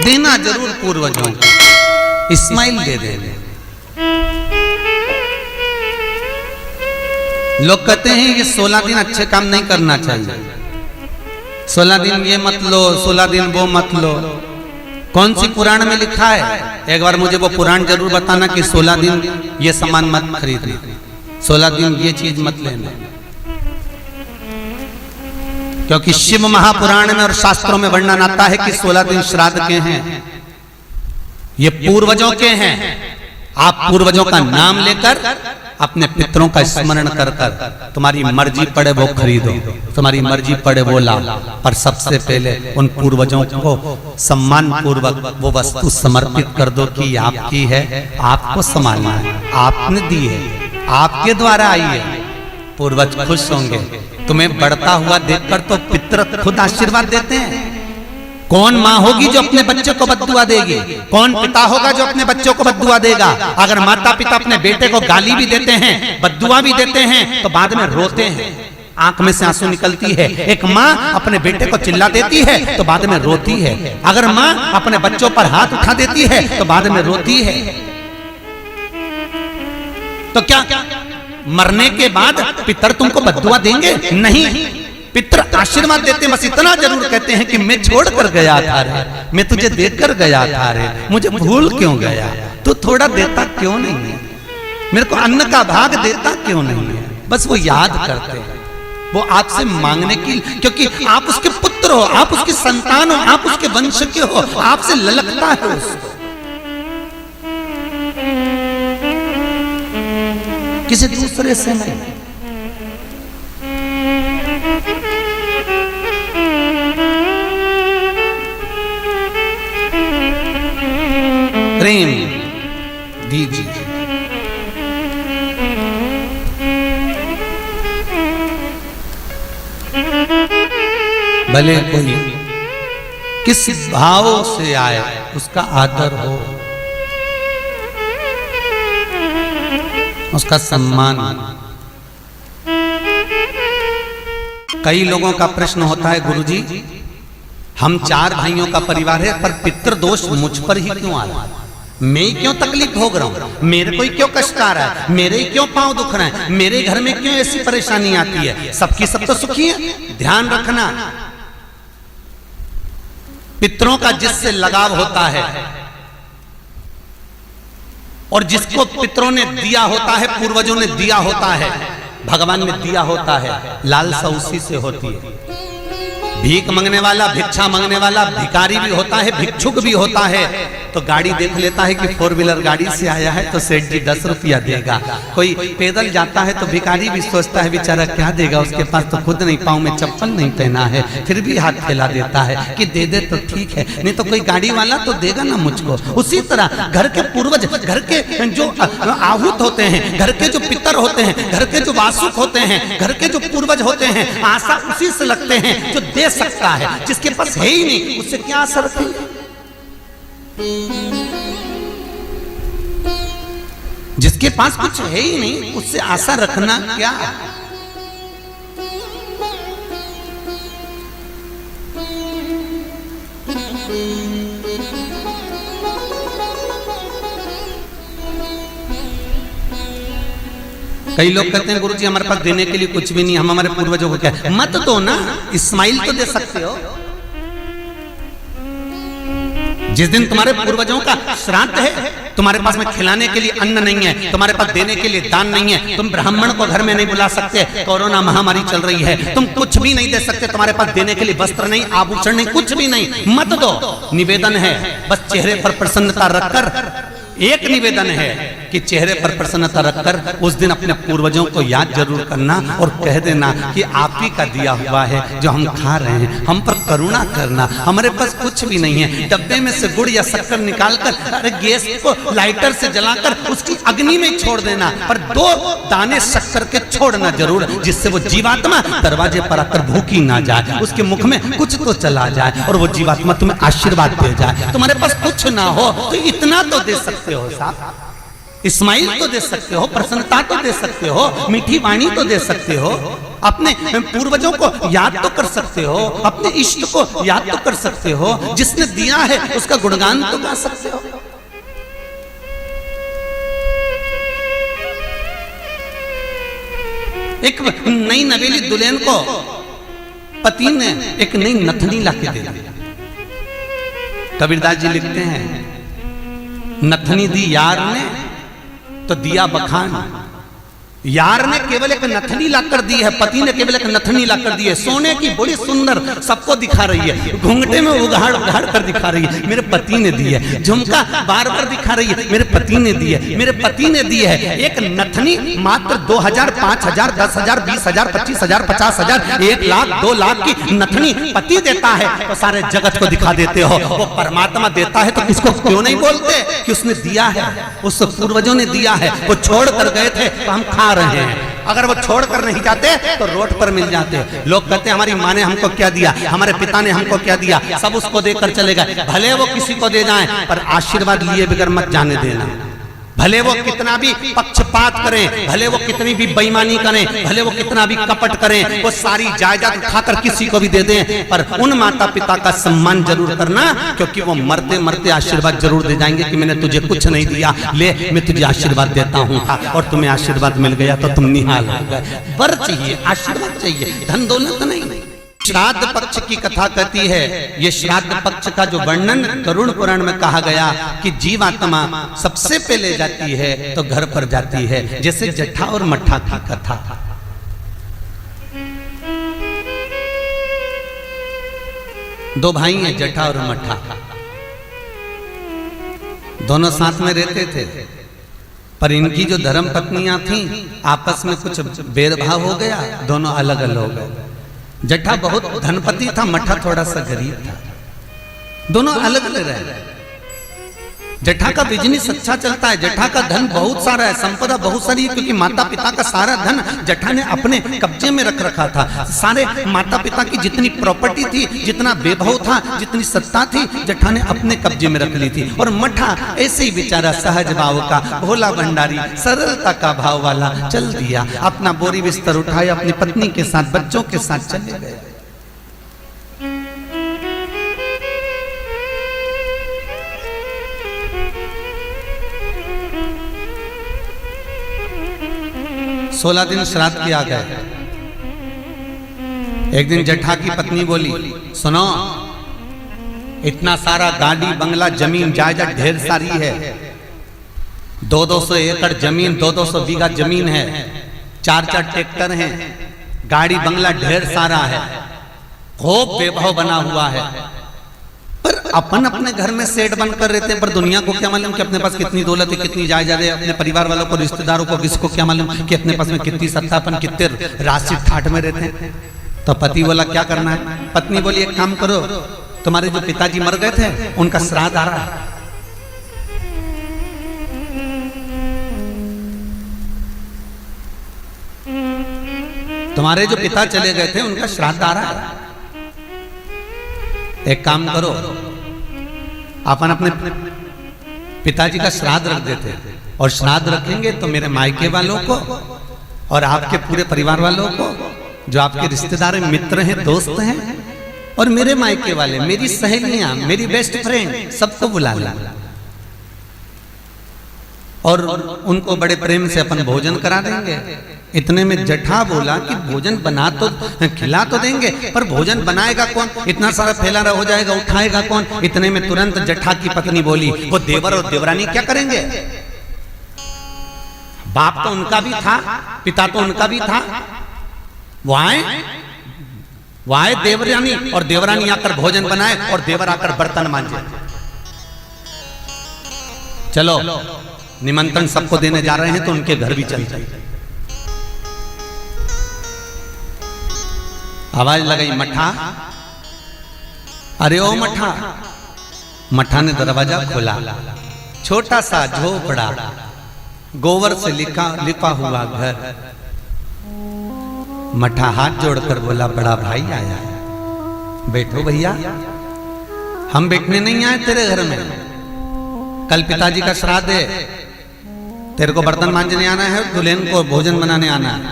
देना जरूर पूर्वजों को, इस्माइल दे देना। लोग कहते हैं कि 16 दिन अच्छे काम नहीं करना चाहिए, 16 दिन ये मत लो, 16 दिन वो मत लो। कौन सी पुराण में लिखा है? एक बार मुझे वो पुराण जरूर बताना कि 16 दिन ये सामान मत खरीदना, 16 दिन ये चीज मत लेना। क्योंकि शिव महापुराण में और शास्त्रों में वर्णन आता है कि 16 दिन श्राद्ध के हैं, ये पूर्वजों के हैं। आप पूर्वजों का नाम लेकर अपने पितरों का स्मरण कर कर, तुम्हारी मर्जी पड़े वो खरीदो, तुम्हारी मर्जी पड़े वो लाओ, पर सबसे पहले उन पूर्वजों को सम्मान पूर्वक वो वस्तु समर्पित कर दो कि आपकी है, आपको संभालना है, आपने दी है, आपके द्वारा आई है। पूर्वज खुश होंगे। तुम्हें बढ़ता हुआ देखकर तो पितर खुद आशीर्वाद देते हैं। कौन माँ होगी जो अपने बच्चे को बद्दुआ देगी? कौन पिता होगा जो अपने बच्चों को बद्दुआ देगा? अगर माता पिता अपने बेटे को गाली भी देते हैं, बद्दुआ भी देते हैं, तो बाद में रोते हैं, आंख में से आंसू निकलती है। एक माँ अपने बेटे को चिल्ला देती है तो बाद में रोती है। अगर माँ अपने बच्चों पर हाथ उठा देती है तो बाद में रोती है। तो क्या मरने के बाद पितर तुमको बद्दुआ देंगे? नहीं, पितर आशीर्वाद देते हैं। बस इतना जरूर कहते हैं कि मैं छोड़ कर गया था रे, मैं तुझे देकर गया था रे, मुझे भूल क्यों गया? तू थोड़ा देता क्यों नहीं है? मेरे को अन्न का भाग देता क्यों नहीं है? बस वो याद करते हैं, वो आपसे मांगने की, क्योंकि आप उसके पुत्र हो, आप उसकी संतान हो, आप उसके वंश के हो, आपसे ललकता है उसको, किसी दूसरे से नहीं। प्रेम दीजिए। भले कोई किस भाव से आए उसका आदर हो, उसका सम्मान। कई लोगों का प्रश्न होता है, गुरुजी हम 4 भाइयों का परिवार है, पर पितृ दोष मुझ पर ही क्यों आ रहा है? मैं क्यों तकलीफ भोग रहा हूं? मेरे को क्यों कष्ट आ रहा है? मेरे क्यों पांव दुख रहे हैं? मेरे घर में क्यों ऐसी परेशानी आती है? सबकी सब तो सुखी है। ध्यान रखना, पितरों का जिससे लगाव होता है और जिसको पितरों ने दिया होता है, पूर्वजों ने दिया होता है, भगवान ने दिया होता है, लालसा उसी से होती है। भीख मांगने वाला, भिक्षा मांगने वाला भिखारी भी होता है, भिक्षुक भी होता है। तो गाड़ी देख लेता है कि 4 व्हीलर गाड़ी से आया है तो सेठ जी 10 रुपया देगा। कोई पैदल जाता है तो भिखारी भी सोचता है बेचारा क्या देगा, उसके पास तो खुद नहीं, पाँव में चप्पल नहीं पहना है, फिर भी हाथ फैला देता है कि दे दे तो ठीक है, नहीं तो कोई गाड़ी वाला तो देगा ना मुझको। उसी तरह घर के पूर्वज, घर के जो आहूत होते हैं, घर के जो पितर होते हैं, घर के जो वासुक होते हैं, घर के जो पूर्वज होते हैं, आशा उसी से लगते हैं जो दे सकता है। जिसके पास है ही नहीं उससे क्या आशा रखेंगे? जिसके पास कुछ है ही नहीं उससे आशा रखना क्या? कई लोग कहते हैं गुरुजी हमारे पास देने के लिए कुछ भी नहीं, हम हमारे पूर्वजों को क्या? मत दो ना, इस्माइल तो दे सकते हो। जिस दिन तुम्हारे पूर्वजों का श्राद्ध है, तुम्हारे पास में खिलाने के लिए अन्न नहीं है, तुम्हारे पास देने के लिए दान नहीं है, तुम ब्राह्मण को घर में नहीं बुला सकते, कोरोना महामारी चल रही है, तुम कुछ भी नहीं दे सकते, तुम्हारे पास देने के लिए वस्त्र नहीं, आभूषण नहीं, कुछ भी नहीं, मत दो। निवेदन है बस चेहरे पर प्रसन्नता रखकर, एक निवेदन है कि चेहरे पर प्रसन्नता रखकर उस दिन अपने पूर्वजों को याद जरूर करना और कह देना कि आप ही का दिया हुआ है जो हम खा रहे हैं, हम पर करुणा करना। हमारे पास कुछ भी नहीं है, डब्बे में से गुड़ या शक्कर निकालकर अरे गैस को लाइटर से जलाकर उसकी अग्नि में छोड़ देना, पर 2 दाने शक्कर के छोड़ना जरूर, जिससे वो जीवात्मा दरवाजे पर आकर भूखी ना जाए, उसके मुख में कुछ तो चला जाए और वो जीवात्मा तुम्हें आशीर्वाद दे जाए। तुम्हारे पास कुछ ना हो तो इतना तो दे सकते हो साहब। स्माइल तो दे सकते हो, प्रसन्नता तो दे सकते हो, मीठी वाणी तो दे सकते हो, अपने पूर्वजों को याद तो कर सकते हो, अपने इष्ट को याद तो कर सकते हो, जिसने दिया है उसका गुणगान तो गा सकते हो। एक नई नवेली दुल्हन को पति ने एक नई नथनी लाके दे दी। कबीरदास जी लिखते हैं, नथनी दी यार ने तो दिया बखान। यार ने केवल एक नथनी लाकर दी है, पति ने केवल एक नथनी लाकर दी है, सोने की बड़ी सुंदर, सबको दिखा रही है, घूंघटे में उघाड़ उघाड़ कर दिखा रही है, मेरे पति ने दी है। झुमका बार बार दिखा रही है, मेरे पति ने दी है, मेरे पति ने दी है। एक नथनी मात्र 2000, 5000, 10,000, 20,000, 25,000, 50,000, 1 लाख, 2 लाख की नथनी पति देता है तो सारे जगत को दिखा देते हो। वो परमात्मा देता है तो किसको क्यों नहीं बोलते कि उसने दिया है, उस पूर्वजों ने दिया है। वो छोड़ कर गए थे तो हम खा रहे हैं, अगर वो छोड़ कर नहीं जाते तो रोड पर मिल जाते। लोग कहते हैं हमारी माँ ने हमको क्या दिया, हमारे पिता ने हमको क्या दिया, सब उसको देकर चले गए। भले वो किसी को दे जाएं पर आशीर्वाद लिए बगैर मत जाने देना। भले वो कितना भी पक्षपात करें, भले वो कितनी भी बेईमानी करें, भले वो कितना भी कपट करें, वो सारी जायदाद उठाकर किसी को भी दे दें, पर उन माता पिता का सम्मान जरूर करना, क्योंकि वो मरते मरते आशीर्वाद जरूर दे जाएंगे कि मैंने तुझे कुछ नहीं दिया, ले मैं तुझे आशीर्वाद देता हूँ, और तुम्हें आशीर्वाद मिल गया तो तुम निहाल हो गए। वर चाहिए, आशीर्वाद चाहिए, धन दौलत नहीं। श्राद्ध पक्ष की कथा कहती है, ये श्राद्ध पक्ष का जो वर्णन गरुड़ पुराण में कहा गया कि जीवात्मा सबसे पहले जाती है तो घर पर जाती है, जैसे जट्ठा और मट्ठा की कथा। दो भाई हैं, जट्ठा और मट्ठा, दोनों साथ में रहते थे, पर इनकी जो धर्म पत्नियां थीं आपस में कुछ भेदभाव हो गया, दोनों अलग अलग हो गए। जट्ठा बहुत धनपति था, मट्ठा थोड़ा सा गरीब था, दोनों अलग अलग रहे। जट्ठा का बिजनेस अच्छा चलता है, जट्ठा का धन बहुत सारा है, संपदा बहुत सारी है, क्योंकि माता पिता का सारा धन जट्ठा ने अपने कब्जे में रख रखा था। सारे माता पिता की जितनी प्रॉपर्टी थी, जितना वैभव था, जितनी सत्ता थी, जट्ठा ने अपने कब्जे में रख ली थी। और मट्ठा ऐसे ही बेचारा सहज भाव का, भोला भंडारी, सरलता का भाव वाला चल दिया, अपना बोरी बिस्तर उठाया, अपनी पत्नी के साथ, बच्चों के साथ चले गए। सोलह दिन श्राद्ध किया गया। एक दिन जट्ठा की पत्नी बोली, सुनो, इतना सारा गाड़ी बंगला जमीन जायदाद ढेर सारी है, 200 एकड़ जमीन, 200 बीघा जमीन है, 4 ट्रैक्टर हैं, गाड़ी बंगला ढेर सारा है, खूब वैभव बना हुआ है, पर अपन अपने घर में सेठ बनकर रहते हैं, पर दुनिया को क्या मालूम कि अपने पास कितनी दौलत है, कितनी जायदाद है, अपने परिवार वालों को, रिश्तेदारों को, किसको क्या मालूम कि अपने पास में कितनी सत्ता, अपन कितने राशि ठाट में रहते हैं। तो पति बोला क्या करना है, पत्नी बोली एक काम करो, तुम्हारे जो पिताजी मर गए थे उनका श्राद्ध आ रहा है, तुम्हारे जो पिता चले गए थे उनका श्राद्ध आ रहा है, एक काम करो, अपन अपने पिताजी का श्राद्ध रख देते, और श्राद्ध रखेंगे तो मेरे मायके वालों को और आपके पूरे परिवार वालों को, जो आपके रिश्तेदार हैं, मित्र हैं, दोस्त हैं, और मेरे मायके वाले, मेरी सहेलियां, मेरी बेस्ट फ्रेंड, सबको बुला ला, और उनको बड़े प्रेम से अपन भोजन करा देंगे। इतने में जट्ठा बोला कि भोजन बना तो खिला तो देंगे, पर भोजन बनाएगा कौन, इतना सारा फैला हो जाएगा, उठाएगा कौन। इतने में तुरंत जट्ठा की पत्नी बोली, वो देवर और देवरानी क्या करेंगे, बाप तो उनका भी था, पिता तो उनका भी था, वो आए देवरानी, और देवरानी आकर भोजन बनाए और देवर आकर बर्तन मांजे। चलो निमंत्रण सबको देने जा रहे हैं तो उनके घर भी चल जाए। आवाज लगाई, मट्ठा, अरे ओ मट्ठा। मट्ठा ने दरवाजा खोला, छोटा सा झोपड़ा, गोबर से लिपा हुआ घर। मट्ठा हाथ जोड़कर बोला, बड़ा भाई आया है, बैठो भैया, हम बैठने नहीं आए तेरे घर में, कल पिताजी का श्राद्ध है, तेरे को बर्तन मांजने आना है, दुल्हन को भोजन बनाने आना है।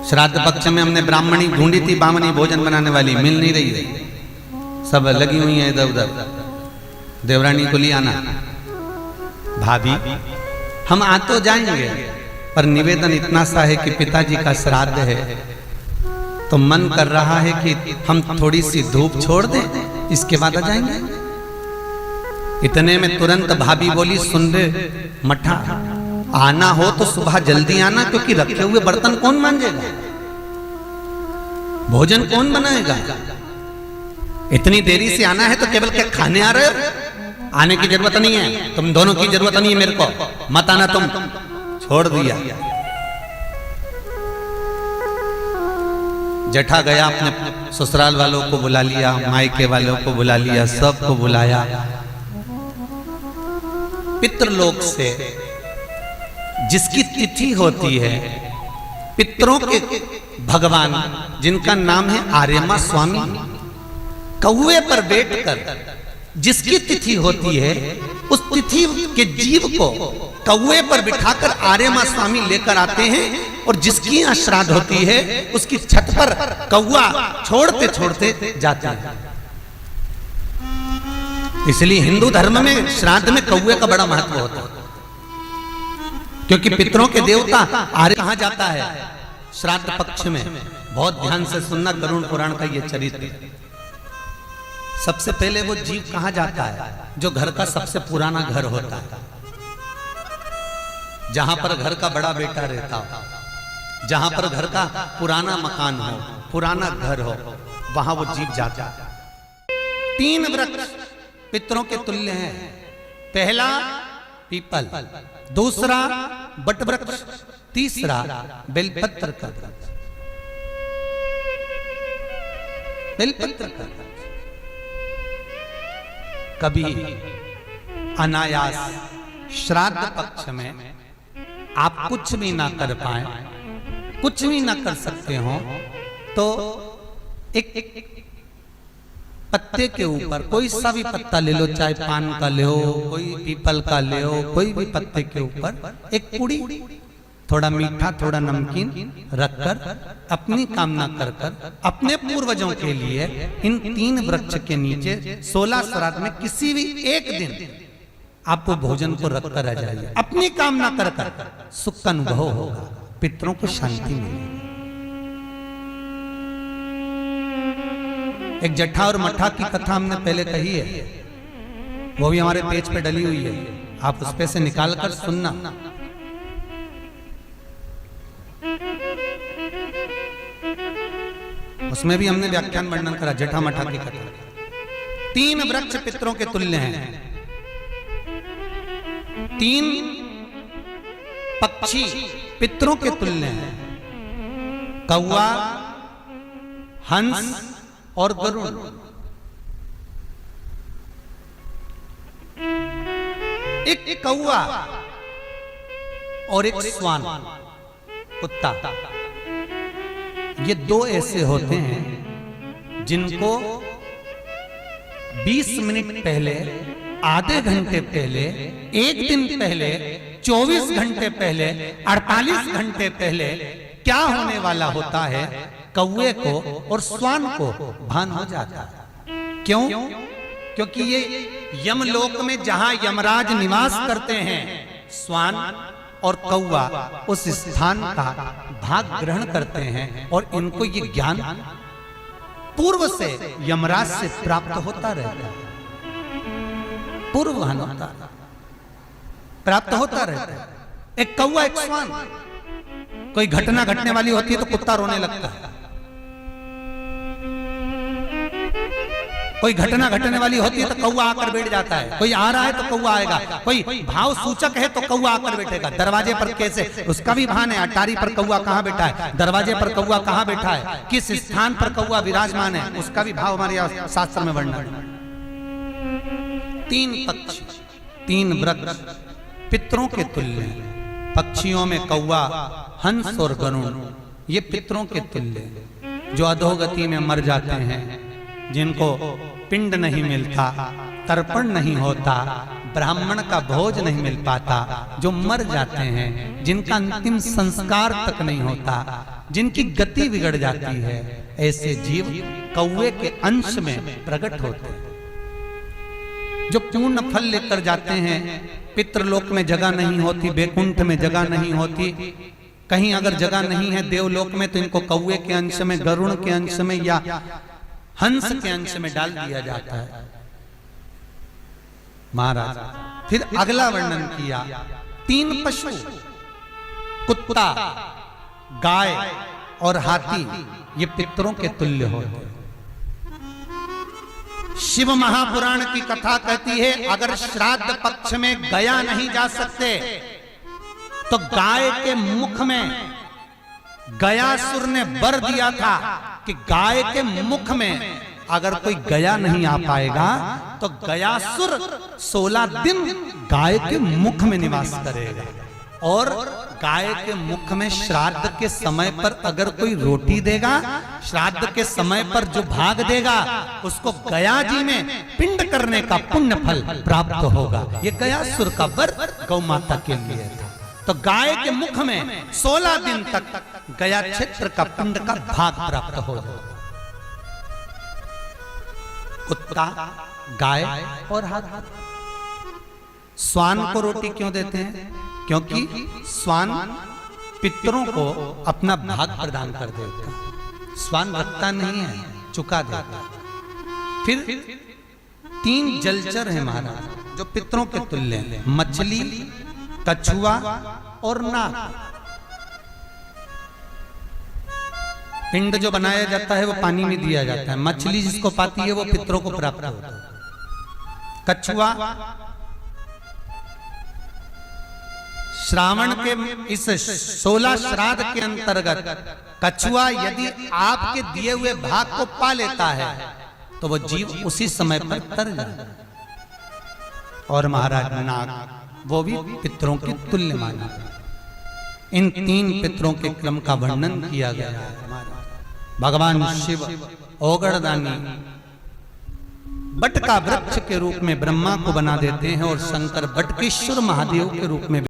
श्राद्ध पक्ष में हमने ब्राह्मणी ढूंढी थी, बामनी भोजन बनाने वाली मिल नहीं रही है, सब लगी हुई है इधर उधर। देवरानी को ले आना। भाभी हम आ तो जाएंगे, पर निवेदन इतना सा है कि पिताजी का श्राद्ध है, तो मन कर रहा है कि हम थोड़ी सी धूप छोड़ दें, इसके बाद आ जाएंगे। इतने में तुरंत भाभी बोली, सुन रे मठा, आना हो तो सुबह जल्दी आना, क्योंकि रखे हुए बर्तन कौन मांजेगा, भोजन कौन बनाएगा। इतनी देरी से आना है तो केवल क्या खाने आ रहे हो? आने की जरूरत नहीं है, तुम दोनों की जरूरत नहीं है मेरे को, मत आना तुम। छोड़ दिया। जेठा गया, अपने ससुराल वालों को बुला लिया, मायके वालों को बुला लिया, सबको बुलाया। पितृलोक से जिसकी तिथि होती है, पितरों के भगवान जिनका नाम है आर्यमा स्वामी, कौवे पर बैठकर जिसकी तिथि होती है, उस तिथि के जीव को कौवे पर बिठाकर आर्यमा स्वामी लेकर आते हैं, और जिसकी यहाँ श्राद्ध होती है उसकी छत पर कौवा छोड़ते छोड़ते जाते हैं। इसलिए हिंदू धर्म में श्राद्ध में कौवे का बड़ा महत्व होता है, क्योंकि पितरों के देवता आर्य कहा जाता है श्राद्ध पक्ष में। बहुत ध्यान से सुनना गरुड़ पुराण का ये चरित्र। सबसे पहले वो जीव कहा जाता है जो घर का सबसे पुराना घर होता है, जहां पर घर का बड़ा बेटा रहता हो, जहां पर घर का पुराना मकान हो, पुराना घर हो, वहां वो जीव जाता है। 3 वृक्ष पितरों के तुल्य हैं। पहला पीपल, दूसरा बट वृक्ष, तीसरा बेलपत्र का वृक्ष। बेलपत्र का वृक्ष कभी अनायास श्राद्ध पक्ष में आप कुछ भी ना कर पाए, कुछ भी ना कर सकते हो, तो एक पत्ते के ऊपर कोई सा भी पत्ता ले लो, चाहे पान का ले हो, कोई पीपल का ले हो, कोई भी पत्ते के ऊपर एक पुड़ी, थोड़ा मीठा थोड़ा नमकीन रखकर अपनी कामना कर कर अपने पूर्वजों के लिए इन 3 वृक्ष के नीचे 16 श्राद्ध में किसी भी एक दिन आप वो भोजन को रखकर आ जाइए। अपनी कामना कर कर सुख का अनुभव होगा, पितरों को शांति मिलेगी। एक जट्ठा और मट्ठा की कथा हमने पहले कही है, वो भी हमारे पेज पे डली हुई है, आप उस पे से निकाल कर सुनना। उसमें भी हमने व्याख्यान वर्णन करा जट्ठा मट्ठा की कथा। 3 वृक्ष पितरों के तुल्य हैं, 3 पक्षी पितरों के तुल्य हैं, कौवा, हंस और गरुड़। एक कौवा और एक स्वान, कुत्ता, ये 2 ऐसे होते हैं जिनको 20 मिनट पहले, आधे घंटे पहले, 1 दिन पहले, 24 घंटे पहले, 48 घंटे पहले क्या होने वाला होता है, कौवे को और स्वान को भान हो जाता है। क्यों? क्योंकि ये यमलोक में जहां यमराज निवास करते हैं, स्वान और कौवा उस स्थान का भाग ग्रहण करते हैं, और इनको ये ज्ञान पूर्व से यमराज से प्राप्त होता रहता है, पूर्वभान होता प्राप्त होता रहता है। एक कौवा एक स्वान, कोई घटना घटने वाली होती है तो कुत्ता रोने लगता है, कोई घटना घटने वाली होती है तो कौवा आकर बैठ जाता है, कोई आ रहा है तो कौवा आएगा, कोई भाव सूचक है तो कौवा आकर बैठेगा। दरवाजे पर कैसे, उसका भी भान है, अटारी पर कौवा कहां बैठा है, दरवाजे पर कौवा कहां बैठा है, किस स्थान पर कौवा विराजमान है, उसका भी भाव हमारे शास्त्र में वर्णन है। 3 पक्षी, 3 वृक्ष पितरों के तुल्य, पक्षियों में कौवा, हंस और गरुड़, ये पितरों के तुल्य, जो अधोगति में मर जाते हैं, जिनको पिंड नहीं मिलता, तर्पण नहीं होता, ब्राह्मण का भोज नहीं मिल पाता, जो मर जाते हैं, जिनका अंतिम संस्कार तक नहीं होता, जिनकी गति बिगड़ जाती है, ऐसे जीव कौवे के अंश में प्रकट होते हैं, जो पूर्ण फल लेकर जाते हैं। पितृलोक में जगह नहीं होती, बैकुंठ में जगह नहीं होती, कहीं अगर जगह नहीं है देवलोक में तो इनको कौवे के अंश में, गरुड़ के अंश में या हंस के अंश में डाल दिया जाता है। महाराज फिर अगला वर्णन किया, 3 पशु, कुत्ता, गाय और हाथी, ये पितरों के तुल्य होते हैं। शिव महापुराण की कथा कहती है अगर श्राद्ध पक्ष में गया नहीं जा सकते तो गाय के मुख में गयासुर ने वर दिया था कि गाय के मुख में अगर कोई गया नहीं आ पाएगा तो गयासुर 16 दिन गाय के मुख में निवास करेगा। और गाय के मुख में श्राद्ध के समय पर अगर कोई रोटी देगा, श्राद्ध के समय पर जो भाग देगा उसको गया जी में पिंड करने का पुण्य फल प्राप्त होगा। ये गयासुर का वर गौ माता के लिए था। तो गाय के मुख में 16 दिन तक गया क्षेत्र का पिंड का भाग प्राप्त होगा। कुत्ता, गाय और हाथी। स्वान को रोटी क्यों देते हैं? क्योंकि स्वान पितरों को अपना भाग प्रदान कर देता है। स्वान रखता नहीं है, चुका देता। फिर 3 जलचर है महाराज जो पितरों के तुल्य हैं, मछली, कछुआ और नाग। पिंड जो बनाया जाता है वो पानी में दिया जाता है। मछली जिसको पाती है वो पितरों को प्राप्त होता है। कछुआ श्रावण के इस 16 श्राद्ध के अंतर्गत कछुआ यदि आपके दिए हुए भाग को पा लेता है तो वो जीव उसी समय पर तर जाता है। और महाराज नाग, वो भी पितरों के तुल्य माना। इन 3 पितरों के क्रम का वर्णन किया गया है। भगवान शिव ओगड़दानी बट का वृक्ष के रूप में ब्रह्मा को बना देते हैं और शंकर बटकेश्वर महादेव के रूप में